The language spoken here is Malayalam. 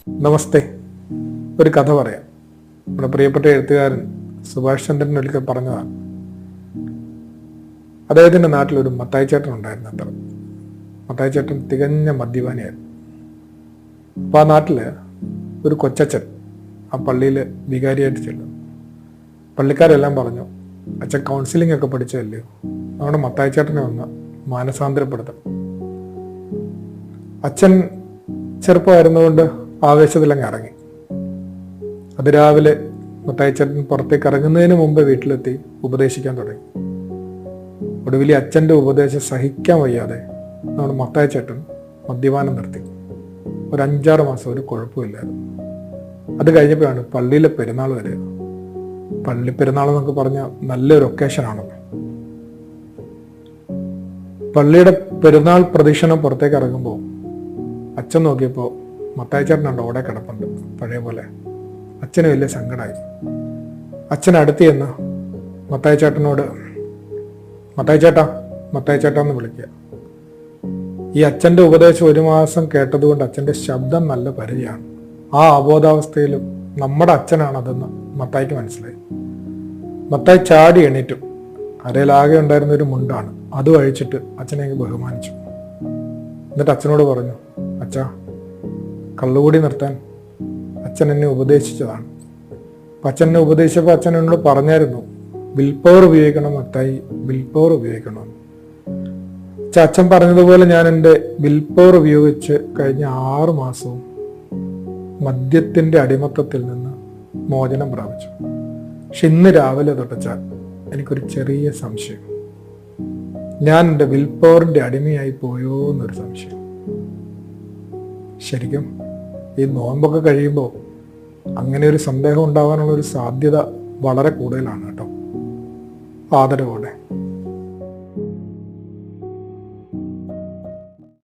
നമസ്തേ. ഒരു കഥ പറയാം. നമ്മുടെ പ്രിയപ്പെട്ട എഴുത്തുകാരൻ സുഭാഷ് ചന്ദ്രൻ ഒരിക്കൽ പറഞ്ഞതാണ്. അദ്ദേഹത്തിൻ്റെ നാട്ടിലൊരു മത്തായി ചേട്ടൻ ഉണ്ടായിരുന്നു. അത്ര മത്തായി ചേട്ടൻ തികഞ്ഞ മദ്യപാനിയായിരുന്നു. അപ്പോൾ ആ നാട്ടിൽ ഒരു കൊച്ചച്ഛൻ ആ പള്ളിയിൽ വികാരിയായിട്ട് ചെല്ലും. പള്ളിക്കാരെല്ലാം പറഞ്ഞു, അച്ഛൻ കൗൺസിലിംഗ് ഒക്കെ പഠിച്ചതല്ലയോ, നമ്മുടെ മത്തായി ചേട്ടനെ ഒന്ന് മാനസാന്തരപ്പെടുത്തണം. അച്ഛൻ ചെറുപ്പമായിരുന്നുകൊണ്ട് ആവേശത്തിലങ്ങ് ഇറങ്ങി. അതിരാവിലെ മത്തായി ചേട്ടൻ പുറത്തേക്ക് ഇറങ്ങുന്നതിന് മുമ്പ് വീട്ടിലെത്തി ഉപദേശിക്കാൻ തുടങ്ങി. ഒടുവിൽ അച്ഛൻ്റെ ഉപദേശം സഹിക്കാൻ വയ്യാതെ നമ്മുടെ മത്തായി ചേട്ടൻ മദ്യപാനം നിർത്തി. ഒരു 5-6 മാസം ഒരു കുഴപ്പമില്ലായിരുന്നു. അത് കഴിഞ്ഞപ്പോഴാണ് പള്ളിയിലെ പെരുന്നാൾ വരിക. പള്ളി പെരുന്നാൾ എന്നൊക്കെ പറഞ്ഞാൽ നല്ലൊരു ഒക്കേഷനാണല്ലോ. പള്ളിയുടെ പെരുന്നാൾ പ്രദക്ഷിണം പുറത്തേക്ക് ഇറങ്ങുമ്പോൾ അച്ഛൻ നോക്കിയപ്പോൾ മത്തായി ചേട്ടനുണ്ട് അവിടെ കിടപ്പുണ്ട് പഴയ പോലെ. അച്ഛന് വലിയ സങ്കടമായി. അച്ഛൻ അടുത്ത് ചെന്ന് മത്തായി ചേട്ടനോട് മത്തായി ചേട്ടാ എന്ന് വിളിക്കുക. ഈ അച്ഛൻ്റെ ഉപദേശം 1 മാസം കേട്ടതുകൊണ്ട് അച്ഛൻ്റെ ശബ്ദം നല്ല പരിചയമാണ്. ആ അബോധാവസ്ഥയിലും നമ്മുടെ അച്ഛനാണതെന്ന് മത്തായിക്ക് മനസ്സിലായി. മത്തായി ചാടി എണീറ്റു. അരയിലാകെ ഉണ്ടായിരുന്ന ഒരു മുണ്ടാണ്, അത് അഴിച്ചിട്ട് അച്ഛനെ ബഹുമാനിച്ചു. എന്നിട്ട് അച്ഛനോട് പറഞ്ഞു, അച്ഛാ, കള്ളുകൂടി നിർത്താൻ അച്ഛൻ എന്നെ ഉപദേശിച്ചതാണ്. അപ്പം അച്ഛൻ എന്നെ ഉപദേശിച്ചപ്പോൾ അച്ഛൻ എന്നോട് പറഞ്ഞായിരുന്നു, വിൽ പവർ ഉപയോഗിക്കണം മത്തായി, വിൽ പവർ ഉപയോഗിക്കണം. അച്ഛൻ പറഞ്ഞതുപോലെ ഞാൻ എൻ്റെ വിൽ പവർ ഉപയോഗിച്ച് കഴിഞ്ഞ 6 മാസവും മദ്യത്തിൻ്റെ അടിമത്തത്തിൽ നിന്ന് മോചനം പ്രാപിച്ചു. പക്ഷെ ഇന്ന് രാവിലെ തൊട്ടച്ചാൽ എനിക്കൊരു ചെറിയ സംശയം, ഞാൻ എൻ്റെ വിൽ പവറിൻ്റെ അടിമയായി പോയോ എന്നൊരു സംശയം. ശരിക്കും ഈ നോമ്പൊക്കെ കഴിയുമ്പോൾ അങ്ങനെ ഒരു സന്ദേഹം ഉണ്ടാകാനുള്ള ഒരു സാധ്യത വളരെ കൂടുതലാണ് കേട്ടോ. ആദരവോടെ.